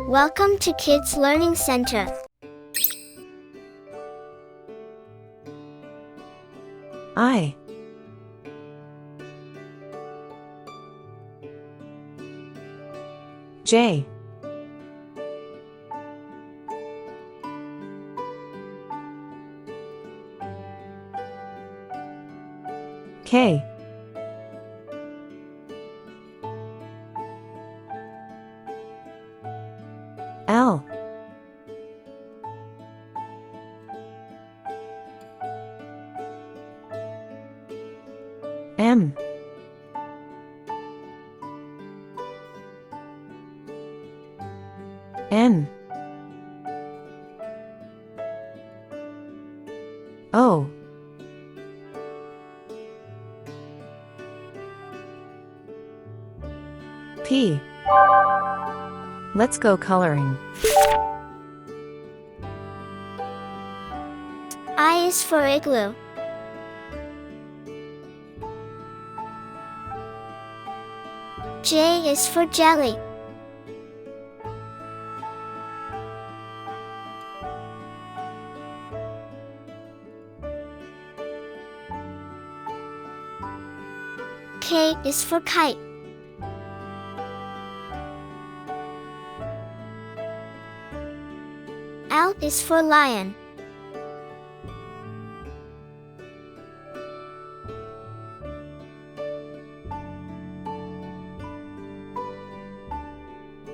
Welcome to Kids Learning Center. I J K L M N O P. Let's go coloring. I is for igloo. J is for jelly. K is for kite. L is for lion.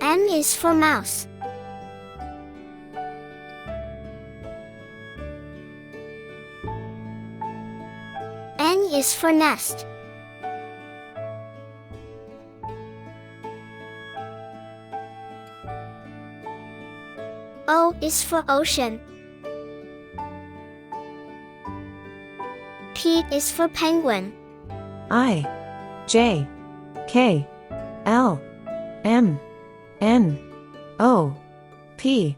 M is for mouse. N is for nest. O is for ocean. P is for penguin. I J K L M N O P.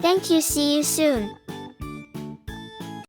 Thank you. See you soon.